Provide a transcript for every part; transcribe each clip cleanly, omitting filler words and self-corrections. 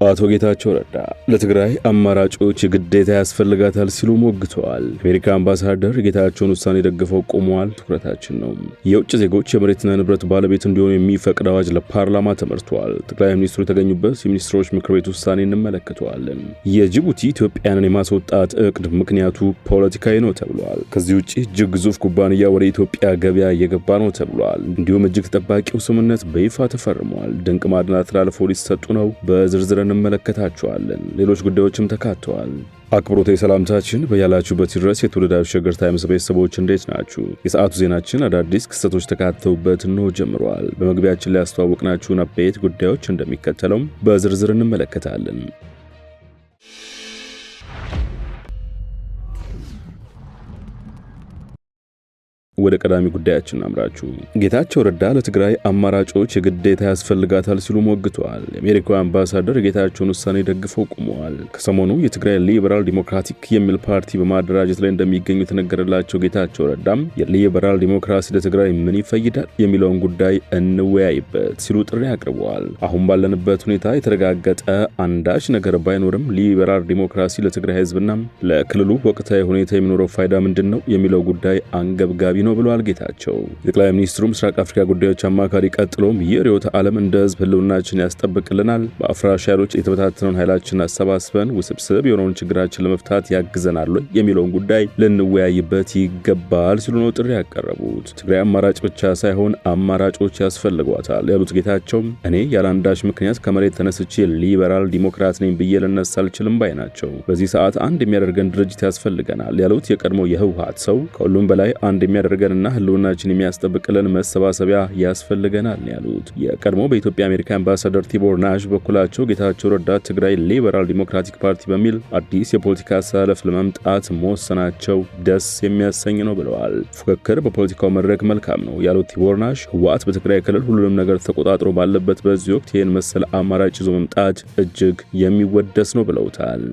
አቶ ጌታቸው ረዳ ለትግራይ አማራጮች ግዴታ ያስፈልጋታል ሲሉ ሞግተዋል። የአሜሪካ አምባሳደር ጌታቸውን ውሳኔ ደግፈው ቆመዋል። ትኩረታችን ነው። የውጭ ዜጎች የመሬትና ንብረት ባለቤት እንዲሆኑ የሚፈቅድ አዋጅ ለፓርላማ ተመርቷል። ጠቅላይ ሚኒስትሩ የተገኙበት የሚኒስትሮች ምክር ቤት ውሳኔ እንመለከተዋለን። የጅቡቲ ኢትዮጵያንን የማስወጣት እቅድ ምክንያቱ ፖለቲካዊ ነው ተብሏል። ከዚህ ውጭ እጅግ ግዙፍ ኩባንያ ወደ ኢትዮጵያ ገበያ እየገባ ነው ተብሏል። እንዲሁም እጅግ ጠባቂው ስምምነት በይፋ ተፈርሟል። ድንቅ ማዕድናት ተላልፈው ሊሰጡ ነው። በዝርዝር እንመለከታቸዋለን። ሌሎች ጉዳዮችም ተካተዋል። አክብሮታዊ ሰላምታችን በያላችሁበት ድረስ የተወደዳችሁ ሸገር ታይምስ ቤተሰቦች እንዴት ናችሁ? የሰዓቱ ዜናችን አዳዲስ ክስተቶች ተካተውበት ነው ጀምሯል። በመግቢያችን ላይ ያስተዋወቅናችሁን አበይት ጉዳዮች እንደሚከተለው በዝርዝር እንመለከታለን። ወደ ቀዳሚ ጉዳያችን አምራችሁ ጌታቸው ረዳ ለትግራይ አማራጮች የግዴታ ያስፈልጋታል ሲሉ ሞግተዋል። የአሜሪካው አምባሳደር ጌታቸውን ውሳኔ ደግፈው ቆመዋል። ከሰሞኑ የትግራይ ሊበራል ዲሞክራቲክ የሚል ፓርቲ በማደራጀት ላይ እንደሚገኙ የተነገረላቸው ጌታቸው ረዳም የሊበራል ዲሞክራሲ ለትግራይ ምን ይፈይዳል የሚለውን ጉዳይ እንወያይበት ሲሉ ጥሪ አቅርበዋል። አሁን ባለንበት ሁኔታ የተረጋገጠ አንዳች ነገር ባይኖርም ሊበራል ዲሞክራሲ ለትግራይ ሕዝብና ለክልሉ ወቅታዊ ሁኔታ የሚኖረው ፋይዳ ምንድን ነው የሚለው ጉዳይ አንገብጋቢ ነው ብለዋል ጌታቸው። ጠቅላይ ሚኒስትሩ ምስራቅ አፍሪካ ጉዳዮች አማካሪ ቀጥሎም የርዕዮተ ዓለም እንደ ህዝብ ህልውናችን ያስጠብቅልናል፣ በአፍራሽ ኃይሎች የተበታተነውን ኃይላችን አሰባስበን ውስብስብ የሆነውን ችግራችን ለመፍታት ያግዘናል የሚለውን ጉዳይ ልንወያይበት ይገባል ሲሉ ነው ጥሪ ያቀረቡት። ትግራይ አማራጭ ብቻ ሳይሆን አማራጮች ያስፈልጓታል ያሉት ጌታቸው እኔ ያለአንዳች ምክንያት ከመሬት ተነስቼ ሊበራል ዲሞክራት ነኝ ብዬ ልነሳ አልችልም ባይ ናቸው። በዚህ ሰዓት አንድ የሚያደርገን ድርጅት ያስፈልገናል ያሉት የቀድሞ የህወሓት ሰው ከሁሉም በላይ አንድ የሚያደርገንና ህልውናችን የሚያስጠብቅልን መሰባሰቢያ ያስፈልገናል ያሉት የቀድሞ በኢትዮጵያ አሜሪካ አምባሳደር ቲቦር ናሽ በኩላቸው ጌታቸው ረዳ ትግራይ ሊበራል ዲሞክራቲክ ፓርቲ በሚል አዲስ የፖለቲካ አሰላለፍ ለመምጣት መወሰናቸው ደስ የሚያሰኝ ነው ብለዋል። ፉክክር በፖለቲካው መድረክ መልካም ነው ያሉት ቲቦር ናሽ ህወሓት በትግራይ ክልል ሁሉንም ነገር ተቆጣጥሮ ባለበት በዚህ ወቅት ይህን መሰል አማራጭ ይዞ መምጣት እጅግ የሚወደስ ነው ብለውታል።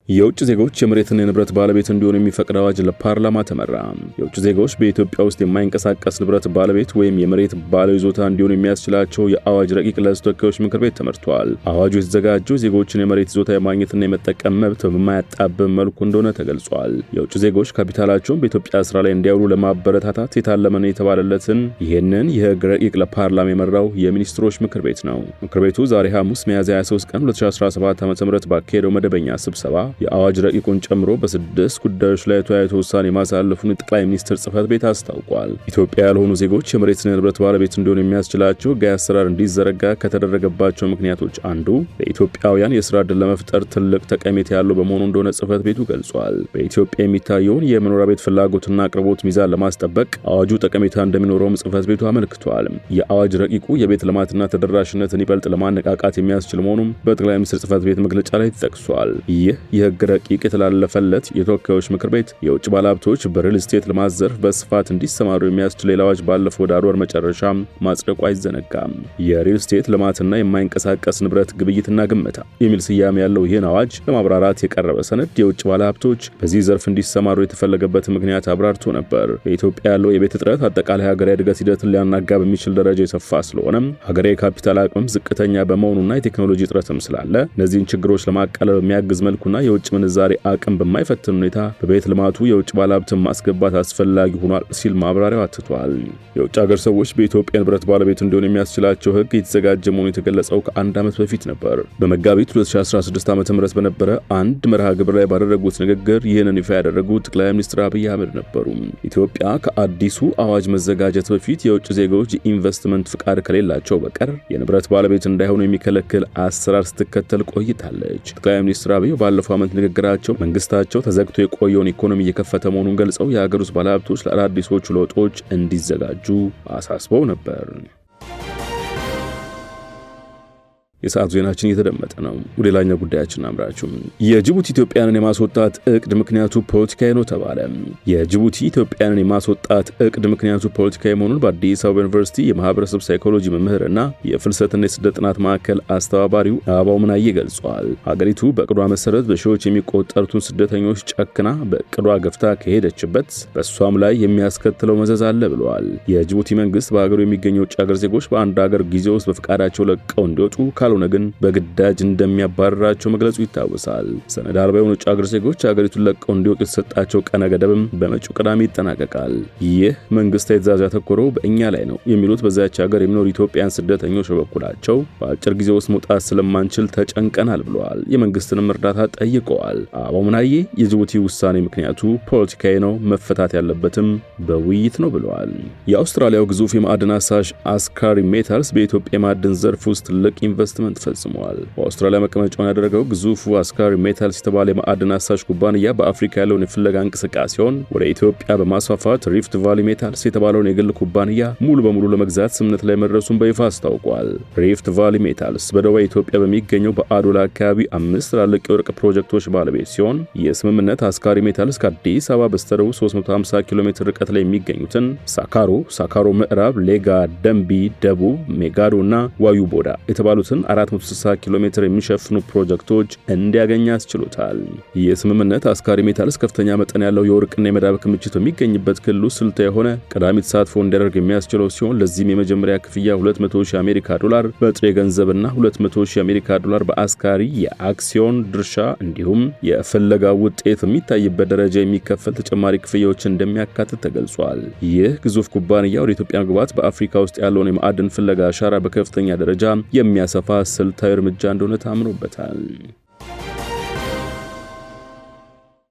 የውጭ ዜጎች የመሬትና የንብረት ባለቤት እንዲሆኑ የሚፈቅድ አዋጅ ለፓርላማ ተመራ። የውጭ ዜጎች በኢትዮጵያ ውስጥ የማይንቀሳቀስ ንብረት ባለቤት ወይም የመሬት ባለይዞታ እንዲሆኑ የሚያስችላቸው የአዋጅ ረቂቅ ለሕዝብ ተወካዮች ምክር ቤት ተመርቷል። አዋጁ የተዘጋጀው ዜጎችን የመሬት ይዞታ የማግኘትና የመጠቀም መብት በማያጣብብ መልኩ እንደሆነ ተገልጿል። የውጭ ዜጎች ካፒታላቸውን በኢትዮጵያ ስራ ላይ እንዲያውሉ ለማበረታታት የታለመ ነው የተባለለትን ይህንን የህግ ረቂቅ ለፓርላማ የመራው የሚኒስትሮች ምክር ቤት ነው። ምክር ቤቱ ዛሬ ሐሙስ ሚያዝያ 23 ቀን 2017 ዓ.ም ባካሄደው መደበኛ ስብሰባ የአዋጅ ረቂቁን ጨምሮ በ6 ጉዳዮች ላይ ተወያይቶ ውሳኔ ማሳለፉን ጠቅላይ ሚኒስትር ጽህፈት ቤት አስታውቋል። ኢትዮጵያ ያልሆኑ ዜጎች የመሬትና የንብረት ባለቤት እንዲሆኑ የሚያስችላቸው ህጋዊ አሰራር እንዲዘረጋ ከተደረገባቸው ምክንያቶች አንዱ ለኢትዮጵያውያን የስራ ዕድል ለመፍጠር ትልቅ ጠቀሜታ ያለው በመሆኑ እንደሆነ ጽህፈት ቤቱ ገልጿል። በኢትዮጵያ የሚታየውን የመኖሪያ ቤት ፍላጎትና አቅርቦት ሚዛን ለማስጠበቅ አዋጁ ጠቀሜታ እንደሚኖረውም ጽህፈት ቤቱ አመልክቷል። የአዋጅ ረቂቁ የቤት ልማትና ተደራሽነትን ይበልጥ ለማነቃቃት የሚያስችል መሆኑም በጠቅላይ ሚኒስትር ጽህፈት ቤት መግለጫ ላይ ተጠቅሷል። ይህ የህግ ረቂቅ የተላለፈለት የተወካዮች ምክር ቤት የውጭ ባለሀብቶች በሪል ስቴት ልማት ዘርፍ በስፋት እንዲሰማሩ የሚያስችል አዋጅ ባለፈው ዳር ወር መጨረሻ ማጽደቁ አይዘነጋም። የሪል ስቴት ልማትና የማይንቀሳቀስ ንብረት ግብይትና ግመታ የሚል ስያሜ ያለው ይህን አዋጅ ለማብራራት የቀረበ ሰነድ የውጭ ባለሀብቶች በዚህ ዘርፍ እንዲሰማሩ የተፈለገበት ምክንያት አብራርቶ ነበር። በኢትዮጵያ ያለው የቤት እጥረት አጠቃላይ ሀገራዊ እድገት ሂደትን ሊያናጋ በሚችል ደረጃ የሰፋ ስለሆነም ሀገራዊ ካፒታል አቅምም ዝቅተኛ በመሆኑና የቴክኖሎጂ እጥረትም ስላለ እነዚህን ችግሮች ለማቃለል በሚያግዝ መልኩና የውጭ ምንዛሬ አቅም በማይፈትን ሁኔታ በቤት ልማቱ የውጭ ባለሀብትን ማስገባት አስፈላጊ ሆኗል ሲል ማብራሪያው አትቷል። የውጭ ሀገር ሰዎች በኢትዮጵያ ንብረት ባለቤት እንዲሆኑ የሚያስችላቸው ህግ የተዘጋጀ መሆኑ የተገለጸው ከአንድ ዓመት በፊት ነበር። በመጋቢት 2016 ዓ.ም በነበረ አንድ መርሃ ግብር ላይ ባደረጉት ንግግር ይህንን ይፋ ያደረጉት ጠቅላይ ሚኒስትር አብይ አህመድ ነበሩ። ኢትዮጵያ ከአዲሱ አዋጅ መዘጋጀት በፊት የውጭ ዜጎች የኢንቨስትመንት ፍቃድ ከሌላቸው በቀር የንብረት ባለቤት እንዳይሆኑ የሚከለክል አሰራር ስትከተል ቆይታለች። ጠቅላይ ሚኒስትር አብይ ባለፈው ዓመት ንግግራቸው መንግስታቸው ተዘግቶ የቆየውን ኢኮኖሚ እየከፈተ መሆኑን ገልጸው የሀገር ውስጥ ባለሀብቶች ለአዳዲሶቹ ለውጦች እንዲዘጋጁ አሳስበው ነበር። የሰዓቱ ዜናችን እየተደመጠ ነው። ወደ ሌላኛው ጉዳያችን አምራችሁ የጅቡቲ ኢትዮጵያንን የማስወጣት እቅድ ምክንያቱ ፖለቲካዊ ነው ተባለ። የጅቡቲ ኢትዮጵያንን የማስወጣት እቅድ ምክንያቱ ፖለቲካዊ መሆኑን በአዲስ አበባ ዩኒቨርሲቲ የማህበረሰብ ሳይኮሎጂ መምህርና የፍልሰትና የስደት ጥናት ማዕከል አስተባባሪው አበባው ምናዬ ገልጿል። ሀገሪቱ በእቅዷ መሰረት በሺዎች የሚቆጠሩትን ስደተኞች ጨክና በእቅዷ ገፍታ ከሄደችበት በእሷም ላይ የሚያስከትለው መዘዝ አለ ብለዋል። የጅቡቲ መንግስት በሀገሩ የሚገኙ የውጭ ሀገር ዜጎች በአንድ ሀገር ጊዜ ውስጥ በፍቃዳቸው ለቀው እንዲወጡ ካልሆነ ግን በግዳጅ እንደሚያባርራቸው መግለጹ ይታወሳል። ሰነድ አልባ የሆኑ የውጭ ሀገር ዜጎች ሀገሪቱን ለቀው እንዲወጡ የተሰጣቸው ቀነ ገደብም በመጪው ቅዳሜ ይጠናቀቃል። ይህ መንግስታዊ ትዕዛዝ ያተኮረው በእኛ ላይ ነው የሚሉት በዚያች ሀገር የሚኖሩ ኢትዮጵያን ስደተኞች በበኩላቸው በአጭር ጊዜ ውስጥ መውጣት ስለማንችል ተጨንቀናል ብለዋል። የመንግስትንም እርዳታ ጠይቀዋል። አበባው ምናዬ የጅቡቲ ውሳኔ ምክንያቱ ፖለቲካዊ ነው፣ መፈታት ያለበትም በውይይት ነው ብለዋል። የአውስትራሊያው ግዙፍ የማዕድን አሳሽ አስካሪ ሜታልስ በኢትዮጵያ የማዕድን ዘርፍ ውስጥ ትልቅ ኢንቨስትመንት ፈጽመዋል። በአውስትራሊያ መቀመጫውን ያደረገው ግዙፉ አስካሪ ሜታልስ የተባለ የማዕድን አሳሽ ኩባንያ በአፍሪካ ያለውን የፍለጋ እንቅስቃሴውን ወደ ኢትዮጵያ በማስፋፋት ሪፍት ቫሊ ሜታልስ የተባለውን የግል ኩባንያ ሙሉ በሙሉ ለመግዛት ስምምነት ላይ መድረሱን በይፋ አስታውቋል። ሪፍት ቫሊ ሜታልስ በደቡብ ኢትዮጵያ በሚገኘው በአዶላ አካባቢ 5 ትላልቅ የወርቅ ፕሮጀክቶች ባለቤት ሲሆን የስምምነት አስካሪ ሜታልስ ከአዲስ አበባ በስተደቡብ 350 ኪሎ ሜትር ርቀት ላይ የሚገኙትን ሳካሮ ምዕራብ፣ ሌጋ ደንቢ ደቡብ፣ ሜጋዶ እና ዋዩ ቦዳ የተባሉትን 460 ኪሎ ሜትር የሚሸፍኑ ፕሮጀክቶች እንዲያገኝ አስችሎታል። የስምምነት አስካሪ ሜታልስ ከፍተኛ መጠን ያለው የወርቅና የመዳብ ክምችት በሚገኝበት ክልል ውስጥ ስልታዊ የሆነ ቀዳሚ ተሳትፎ እንዲያደርግ የሚያስችለው ሲሆን ለዚህም የመጀመሪያ ክፍያ $200,000 የአሜሪካ ዶላር በጥሬ ገንዘብና $200,000 የአሜሪካ ዶላር በአስካሪ የአክሲዮን ድርሻ እንዲሁም የፍለጋ ውጤት በሚታይበት ደረጃ የሚከፈል ተጨማሪ ክፍያዎችን እንደሚያካትት ተገልጿል። ይህ ግዙፍ ኩባንያ ወደ ኢትዮጵያ መግባት በአፍሪካ ውስጥ ያለውን የማዕድን ፍለጋ አሻራ በከፍተኛ ደረጃ የሚያሰፋ ስልታዊ እርምጃ እንደሆነ ታምኖበታል።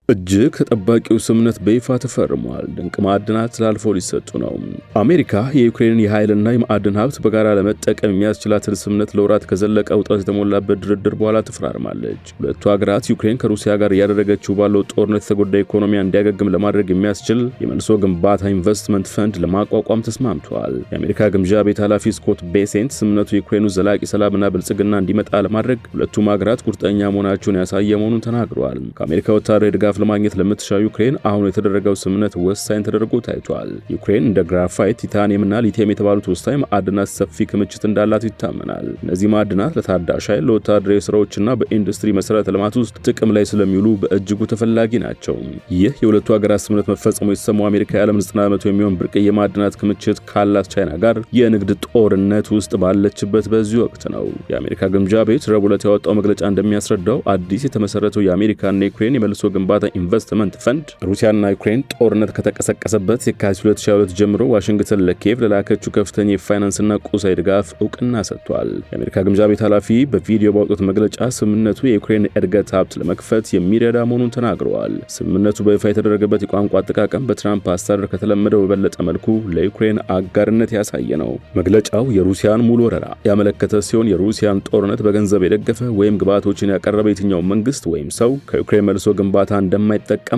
እጅግ ተጠባቂው ስምምነት በይፋ ተፈርሟል። ድንቅ ማዕድናት ተላልፈው ሊሰጡ ነው። አሜሪካ የዩክሬንን የኃይልና የማዕድን ሀብት በጋራ ለመጠቀም የሚያስችላትን ስምምነት ለወራት ከዘለቀ ውጥረት የተሞላበት ድርድር በኋላ ተፈራርማለች። ሁለቱ ሀገራት ዩክሬን ከሩሲያ ጋር እያደረገችው ባለው ጦርነት የተጎዳ ኢኮኖሚያ እንዲያገግም ለማድረግ የሚያስችል የመልሶ ግንባታ ኢንቨስትመንት ፈንድ ለማቋቋም ተስማምተዋል። የአሜሪካ ግምጃ ቤት ኃላፊ ስኮት ቤሴንት ስምምነቱ የዩክሬኑ ዘላቂ ሰላምና ብልጽግና እንዲመጣ ለማድረግ ሁለቱም ሀገራት ቁርጠኛ መሆናቸውን ያሳየ መሆኑን ተናግረዋል። ከአሜሪካ ወታደራዊ ድጋፍ ለማግኘት ለምትሻው ዩክሬን አሁን የተደረገው ስምምነት ወሳኝ ተደርጎ ታይቷል። ዩክሬን እንደ ግራፋይት፣ ቲታኒየምና ሊቲየም የተባሉት ወሳኝ ማዕድናት ሰፊ ክምችት እንዳላት ይታመናል። እነዚህ ማዕድናት ለታዳሽ ኃይል፣ ለወታደራዊ ስራዎችና በኢንዱስትሪ መሰረተ ልማት ውስጥ ጥቅም ላይ ስለሚውሉ በእጅጉ ተፈላጊ ናቸው። ይህ የሁለቱ ሀገራት ስምምነት መፈጸሙ የተሰማው አሜሪካ የዓለም 90% የሚሆን ብርቅዬ የማዕድናት ክምችት ካላት ቻይና ጋር የንግድ ጦርነት ውስጥ ባለችበት በዚህ ወቅት ነው። የአሜሪካ ግምጃ ቤት ረቡዕ ዕለት ያወጣው መግለጫ እንደሚያስረዳው አዲስ የተመሰረተው የአሜሪካና የዩክሬን የመልሶ ግንባታ ኢንቨስትመንት ፈንድ ሩሲያና ዩክሬን ጦርነት ከተቀሰቀሰበት የካቲት 2022 ጀምሮ ዋሽንግተን ለኪየቭ ለላከችው ከፍተኛ የፋይናንስና ቁሳዊ ድጋፍ እውቅና ሰጥቷል። የአሜሪካ ግምጃ ቤት ኃላፊ በቪዲዮ ባወጡት መግለጫ ስምምነቱ የዩክሬን እድገት ሀብት ለመክፈት የሚረዳ መሆኑን ተናግረዋል። ስምምነቱ በይፋ የተደረገበት የቋንቋ አጠቃቀም በትራምፕ አስተዳደር ከተለመደው በበለጠ መልኩ ለዩክሬን አጋርነት ያሳየ ነው። መግለጫው የሩሲያን ሙሉ ወረራ ያመለከተ ሲሆን የሩሲያን ጦርነት በገንዘብ የደገፈ ወይም ግብዓቶችን ያቀረበ የትኛው መንግስት ወይም ሰው ከዩክሬን መልሶ ግንባታ እንደማይጠቀም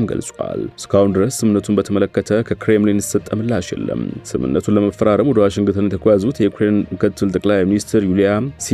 ገልጿል። እስካሁን ድረስ ስምምነቱን በተመለከተ ከክሬምሊን የተሰጠ ምላሽ የለም። ስምምነቱን ለመፈራረም ወደ ዋሽንግተን የተጓዙት የዩክሬን ምክትል ጠቅላይ ሚኒስትር ዩሊያ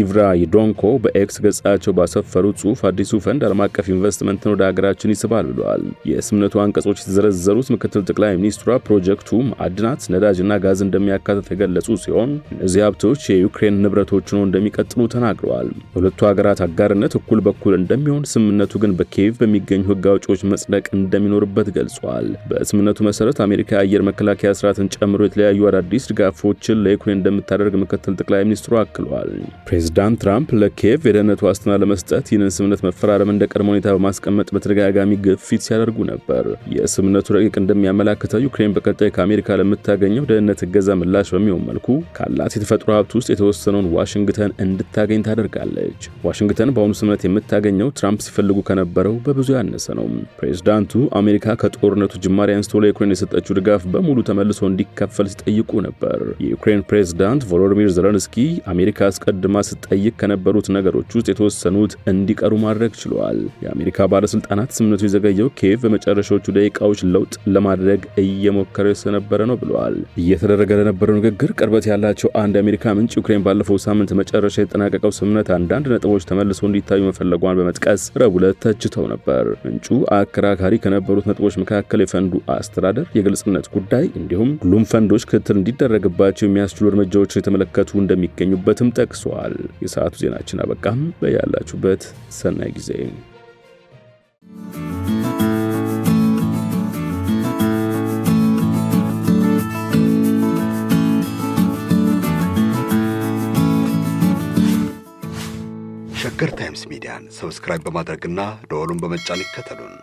ሲቭራይዶንኮ በኤክስ ገጻቸው ባሰፈሩት ጽሑፍ አዲሱ ፈንድ ዓለም አቀፍ ኢንቨስትመንትን ወደ ሀገራችን ይስባል ብለዋል። የስምምነቱ አንቀጾች የተዘረዘሩት ምክትል ጠቅላይ ሚኒስትሯ ፕሮጀክቱ ማዕድናት፣ ነዳጅና ጋዝ እንደሚያካትት የገለጹ ሲሆን እነዚህ ሀብቶች የዩክሬን ንብረቶች ሆነው እንደሚቀጥሉ ተናግረዋል። የሁለቱ ሀገራት አጋርነት እኩል በኩል እንደሚሆን፣ ስምምነቱ ግን በኪየቭ በሚገኙ ህግ አውጪዎች መጽደቅ እንደሚኖርበት ገልጿል። በስምምነቱ መሰረት አሜሪካ የአየር መከላከያ ስርዓትን ጨምሮ የተለያዩ አዳዲስ ድጋፎችን ለዩክሬን እንደምታደርግ ምክትል ጠቅላይ ሚኒስትሩ አክለዋል። ፕሬዚዳንት ትራምፕ ለኪየቭ የደህንነት ዋስትና ለመስጠት ይህንን ስምምነት መፈራረም እንደ ቀድሞ ሁኔታ በማስቀመጥ በተደጋጋሚ ግፊት ሲያደርጉ ነበር። የስምምነቱ ረቂቅ እንደሚያመላክተው ዩክሬን በቀጣይ ከአሜሪካ ለምታገኘው ደህንነት እገዛ ምላሽ በሚሆን መልኩ ካላት የተፈጥሮ ሀብት ውስጥ የተወሰነውን ዋሽንግተን እንድታገኝ ታደርጋለች። ዋሽንግተን በአሁኑ ስምምነት የምታገኘው ትራምፕ ሲፈልጉ ከነበረው በብዙ ያነሰ ነው። ፕሬዝዳንቱ አሜሪካ ከጦርነቱ ጅማሬ አንስቶ ለዩክሬን የሰጠችው ድጋፍ በሙሉ ተመልሶ እንዲከፈል ሲጠይቁ ነበር። የዩክሬን ፕሬዝዳንት ቮሎዲሚር ዜሌንስኪ አሜሪካ አስቀድማ ስትጠይቅ ከነበሩት ነገሮች ውስጥ የተወሰኑት እንዲቀሩ ማድረግ ችለዋል። የአሜሪካ ባለስልጣናት ስምምነቱ የዘገየው ኪየቭ በመጨረሻዎቹ ደቂቃዎች ለውጥ ለማድረግ እየሞከረ ስለነበረ ነው ብለዋል። እየተደረገ ለነበረው ንግግር ቅርበት ያላቸው አንድ የአሜሪካ ምንጭ ዩክሬን ባለፈው ሳምንት መጨረሻ የተጠናቀቀው ስምምነት አንዳንድ ነጥቦች ተመልሶ እንዲታዩ መፈለጓን በመጥቀስ ረቡዕ ዕለት ተችተው ነበር። ምንጩ አከራካሪ ከነበሩት ነጥቦች መካከል የፈንዱ አስተዳደር፣ የግልጽነት ጉዳይ እንዲሁም ሁሉም ፈንዶች ክትትል እንዲደረግባቸው የሚያስችሉ እርምጃዎችን የተመለከቱ እንደሚገኙበትም ጠቅሰዋል። የሰዓቱ ዜናችን አበቃም። በያላችሁበት ሰናይ ጊዜ። ሸገር ታይምስ ሚዲያን ሰብስክራይብ በማድረግና ደወሉን በመጫን ይከተሉን።